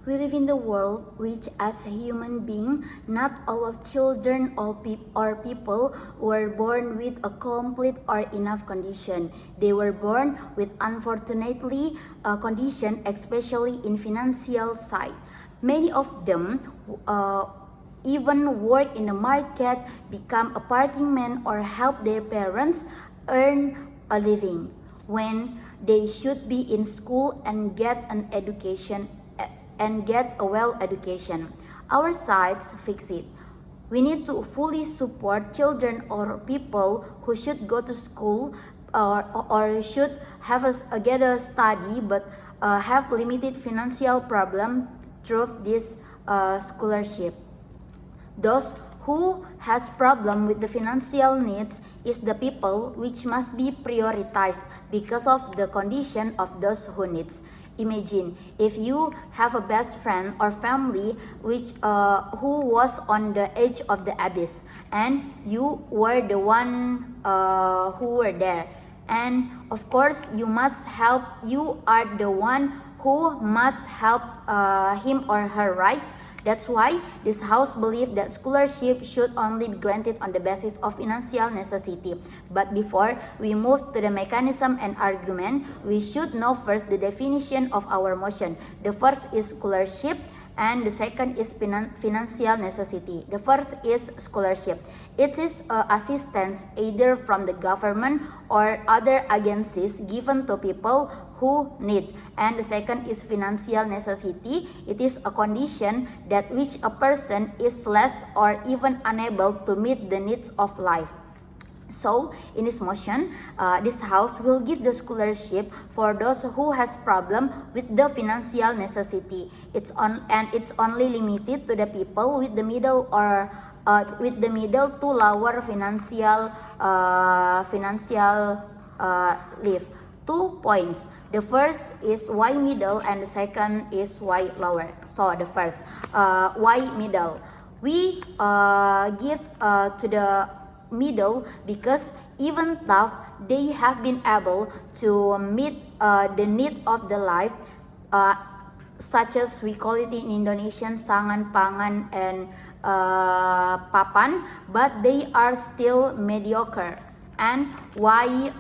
We live in the world which, as a human being, not all of children or people were born with a complete or enough condition. They were born with unfortunately a condition, especially in financial side. Many of them even work in the market, become a parking man, or help their parents earn a living when they should be in school and get an education and get a well education. Our sides fix it. We need to fully support children or people who should go to school or should have get a study but have limited financial problem through this scholarship. Those who has problem with the financial needs is the people which must be prioritized because of the condition of those who needs. Imagine if you have a best friend or family who was on the edge of the abyss, and you were the one who were there, and of course you must help. You are the one who must help him or her, right? That's why this house believes that scholarship should only be granted on the basis of financial necessity. But before we move to the mechanism and argument, we should know first the definition of our motion. The first is scholarship and the second is financial necessity. The first is scholarship. It is assistance either from the government or other agencies given to people who need. And the second is financial necessity. It is a condition that which a person is less or even unable to meet the needs of life. So, in this motion, this house will give the scholarship for those who has problem with the financial necessity. It's only limited to the people with the middle or with the middle to lower financial life. 2 points. The first is why middle and the second is why lower. So the first, why middle? We give to the middle because even though they have been able to meet the need of the life, such as we call it in Indonesian sangan, pangan, and papan, but they are still mediocre. And why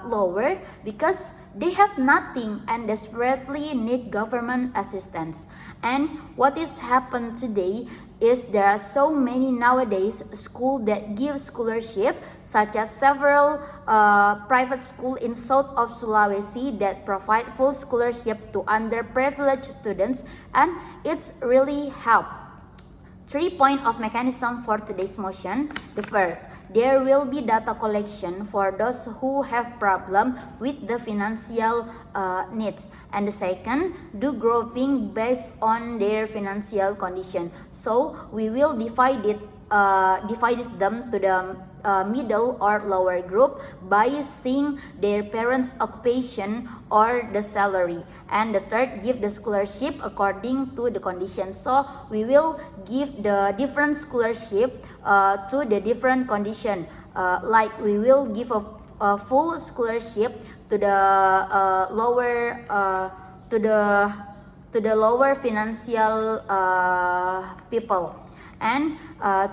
lower? Because they have nothing and desperately need government assistance. And what is happened today is there are so many nowadays schools that give scholarship, such as several private schools in south of Sulawesi that provide full scholarship to underprivileged students, and it's really help. 3 points of mechanism for today's motion. The first, there will be data collection for those who have problem with the financial needs. And the second, do grouping based on their financial condition. So we will divide them to the middle or lower group by seeing their parents' occupation or the salary. And the third, give the scholarship according to the condition. So we will give the different scholarship to the different condition. Like we will give a full scholarship to the lower financial people. And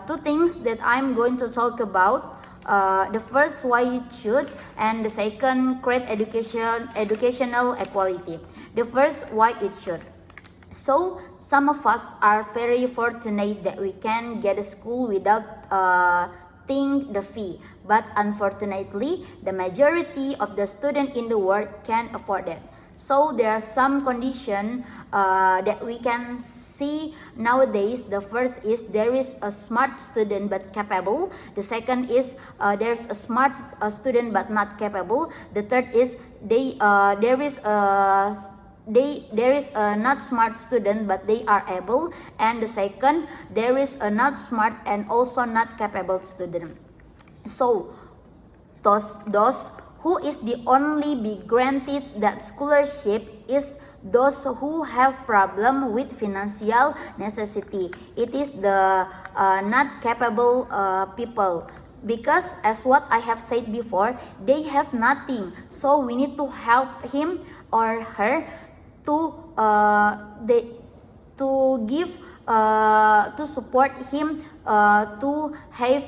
2 things that I'm going to talk about. The first, why it should, and the second, create educational equality. The first, why it should. So some of us are very fortunate that we can get a school without paying the fee. But unfortunately, the majority of the students in the world can't afford it. So there are some conditions that we can see nowadays. The first is there is a smart student but capable. The second is there's a smart student but not capable. The third is there is a not smart student but they are able. And the second, there is a not smart and also not capable student. So those who is the only be granted that scholarship is those who have problem with financial necessity. It is the not capable people, because as what I have said before, they have nothing. So we need to help him or her to to give to support him to have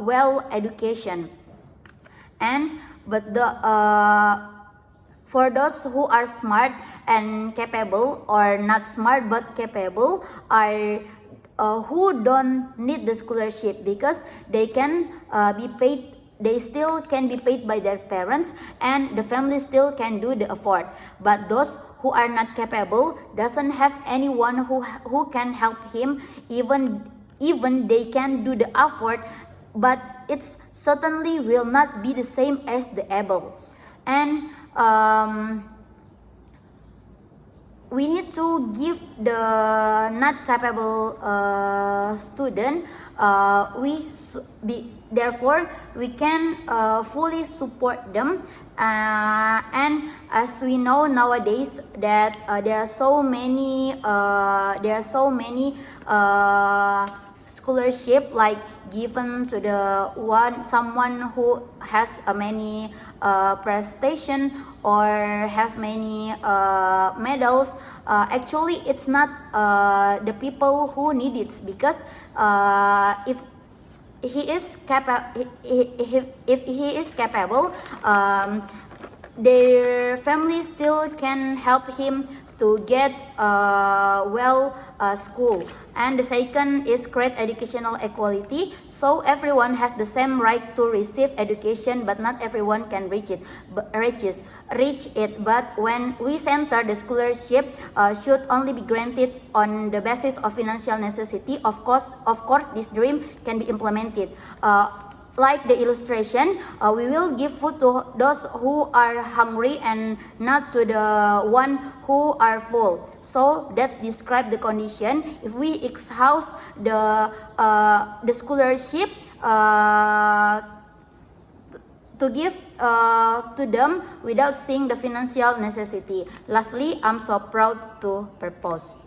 well education. And but the for those who are smart and capable, or not smart but capable, are who don't need the scholarship because they can be paid. They still can be paid by their parents, and the family still can do the effort. But those who are not capable doesn't have anyone who can help him. Even they can do the effort, but it certainly will not be the same as the able. And we need to give the not capable student. Therefore, we can fully support them. And as we know nowadays that there are so many scholarship like given to the someone who has many prestation or have many medals. Actually, it's not the people who need it, because if he is capable, their family still can help him to get school. And the second is create educational equality, so everyone has the same right to receive education, but not everyone can reach it. But when we center the scholarship should only be granted on the basis of financial necessity. Of course, this dream can be implemented. Like the illustration, we will give food to those who are hungry and not to the one who are full. So that describe the condition. If we exhaust the scholarship to give to them without seeing the financial necessity. Lastly, I'm so proud to propose.